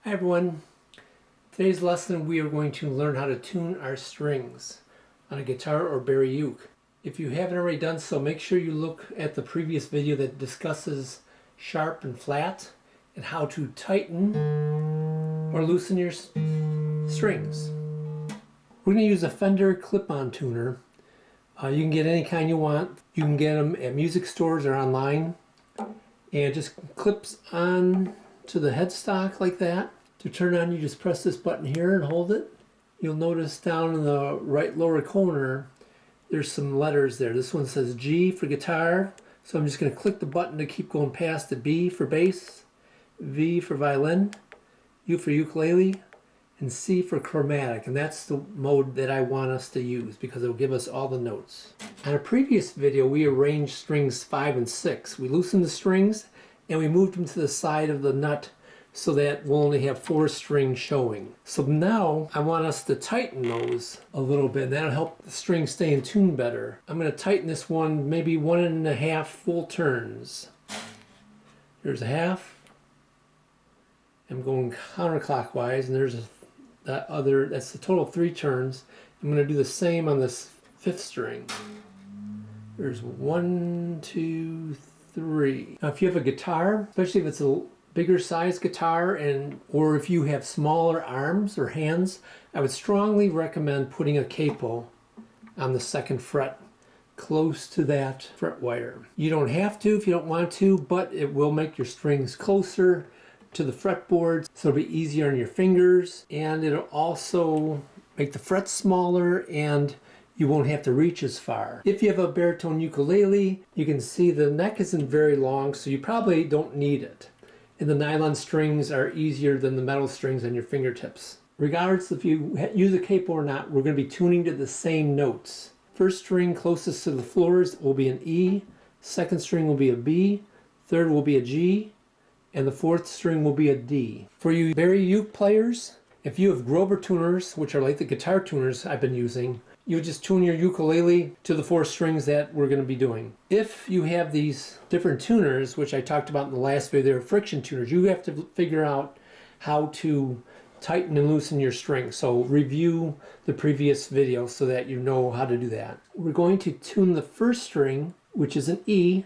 Hi everyone. Today's lesson we are going to learn how to tune our strings on a guitar or bari uke. If you haven't already done so, make sure you look at the previous video that discusses sharp and flat and how to tighten or loosen your strings. We're going to use a Fender clip-on tuner. You can get any kind you want. You can get them at music stores or online, and it just clips on to the headstock like that. To turn on, you just press this button here and hold it. You'll notice down in the right lower corner there's some letters there. This one says G for guitar, so I'm just going to click the button to keep going past the B for bass, V for violin, U for ukulele, and C for chromatic, and that's the mode that I want us to use because it will give us all the notes. On a previous video we arranged strings 5 and 6. We loosened the strings and we moved them to the side of the nut so that we'll only have 4 strings showing. So now I want us to tighten those a little bit, and that'll help the strings stay in tune better. I'm going to tighten this one maybe 1.5 full turns. There's a half. I'm going counterclockwise, and there's that's the total of 3 turns. I'm going to do the same on this 5th string. There's 1, 2, 3. Now if you have a guitar, especially if it's a bigger size guitar, or if you have smaller arms or hands, I would strongly recommend putting a capo on the 2nd fret close to that fret wire. You don't have to if you don't want to, but it will make your strings closer to the fretboards, so it'll be easier on your fingers, and it'll also make the frets smaller and you won't have to reach as far. If you have a baritone ukulele, you can see the neck isn't very long, so you probably don't need it. And the nylon strings are easier than the metal strings on your fingertips. Regardless if you use a capo or not, we're going to be tuning to the same notes. First string closest to the floors will be an E, 2nd string will be a B, 3rd will be a G, and the 4th string will be a D. For you bari uke players, if you have Grover tuners, which are like the guitar tuners I've been using, you just tune your ukulele to the 4 strings that we're going to be doing. If you have these different tuners, which I talked about in the last video, they're friction tuners, you have to figure out how to tighten and loosen your strings. So review the previous video so that you know how to do that. We're going to tune the 1st string, which is an E,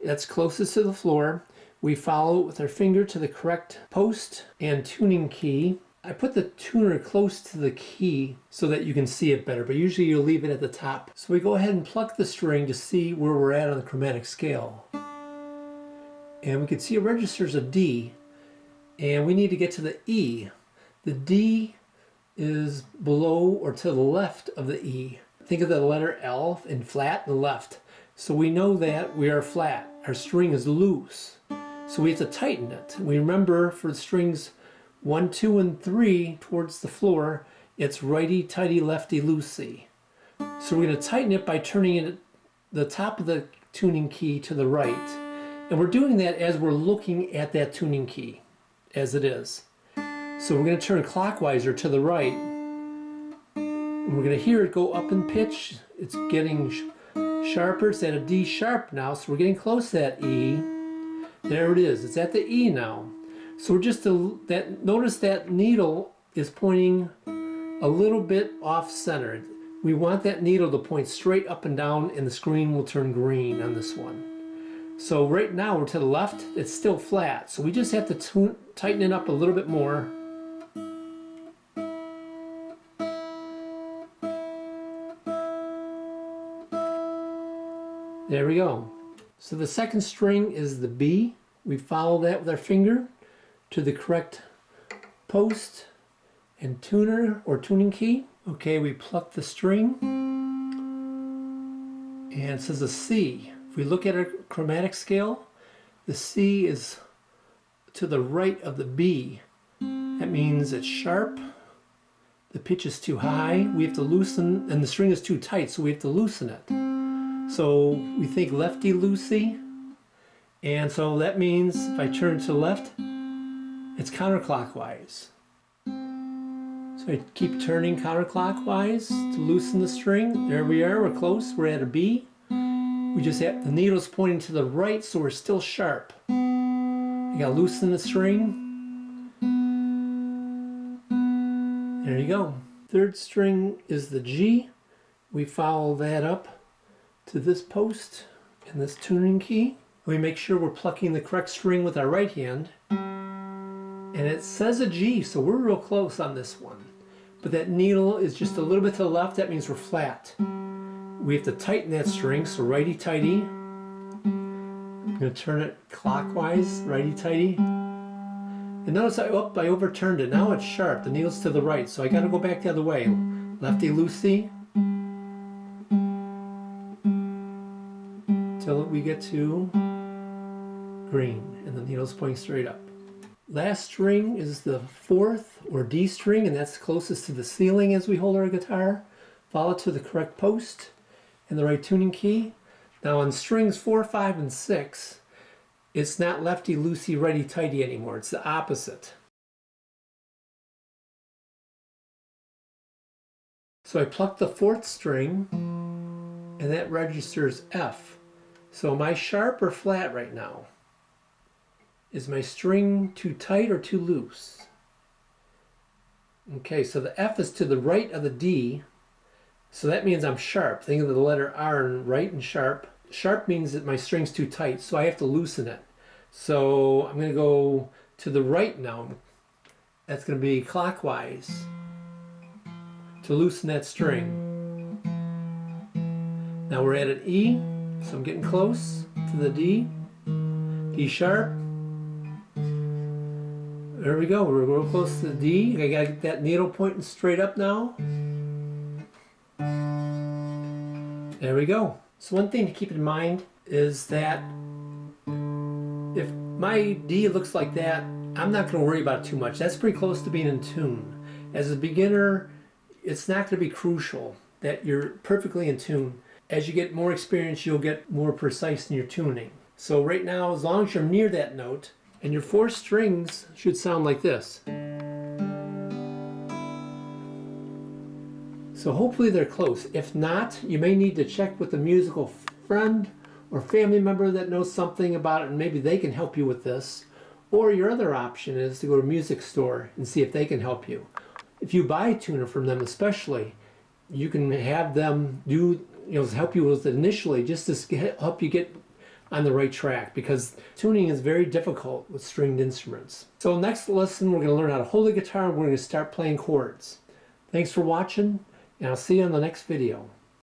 that's closest to the floor. We follow it with our finger to the correct post and tuning key. I put the tuner close to the key so that you can see it better, but usually you'll leave it at the top. So we go ahead and pluck the string to see where we're at on the chromatic scale. And we can see it registers a D, and we need to get to the E. The D is below or to the left of the E. Think of the letter L in flat and left. So we know that we are flat. Our string is loose. So we have to tighten it. We remember for the strings 1, 2, and 3 towards the floor, it's righty-tighty, lefty-loosey. So we're going to tighten it by turning it the top of the tuning key to the right. And we're doing that as we're looking at that tuning key, as it is. So we're going to turn clockwise or to the right. And we're going to hear it go up in pitch. It's getting sharper. It's at a D sharp now, so we're getting close to that E. There it is. It's at the E now. So we're just notice that needle is pointing a little bit off center. We want that needle to point straight up and down, and the screen will turn green on this one. So right now we're to the left. It's still flat. So we just have to tighten it up a little bit more. There we go. So the 2nd string is the B. We follow that with our finger to the correct post and tuner or tuning key. Okay, we pluck the string, and it says a C. If we look at our chromatic scale, the C is to the right of the B. That means it's sharp, the pitch is too high, we have to loosen, and the string is too tight, so we have to loosen it. So we think lefty-loosey, and so that means if I turn to the left, it's counterclockwise. So I keep turning counterclockwise to loosen the string. There we are, we're close, we're at a B. We just have, the needle's pointing to the right, so we're still sharp. You gotta loosen the string. There you go. Third string is the G. We follow that up to this post in this tuning key. We make sure we're plucking the correct string with our right hand. And it says a G, so we're real close on this one. But that needle is just a little bit to the left, that means we're flat. We have to tighten that string, so righty-tighty. I'm going to turn it clockwise, righty-tighty. And notice I overturned it. Now it's sharp, the needle's to the right, so I got to go back the other way. Lefty-loosey. Till we get to green, and the needle's pointing straight up. Last string is the fourth or D string, and that's closest to the ceiling as we hold our guitar. Follow to the correct post and the right tuning key. Now on strings 4, 5, and 6, it's not lefty-loosey, righty-tighty anymore. It's the opposite. So I pluck the fourth string, and that registers F. So am I sharp or flat right now? Is my string too tight or too loose? Okay, so the F is to the right of the D, so that means I'm sharp. Think of the letter R in right and sharp. Sharp means that my string's too tight, so I have to loosen it. So I'm going to go to the right now. That's going to be clockwise to loosen that string. Now we're at an E, so I'm getting close to the D. D sharp. There we go, we're real close to the D. I gotta get that needle pointing straight up now. There we go. So one thing to keep in mind is that if my D looks like that, I'm not gonna worry about it too much. That's pretty close to being in tune. As a beginner, it's not gonna be crucial that you're perfectly in tune. As you get more experience, you'll get more precise in your tuning. So right now, as long as you're near that note, and your 4 strings should sound like this. So hopefully they're close. If not, you may need to check with a musical friend or family member that knows something about it, and maybe they can help you with this. Or your other option is to go to a music store and see if they can help you. If you buy a tuner from them especially, you can have them help you with it initially, just to help you get on the right track, because tuning is very difficult with stringed instruments. So next lesson, we're going to learn how to hold the guitar, and we're going to start playing chords. Thanks for watching, and I'll see you on the next video.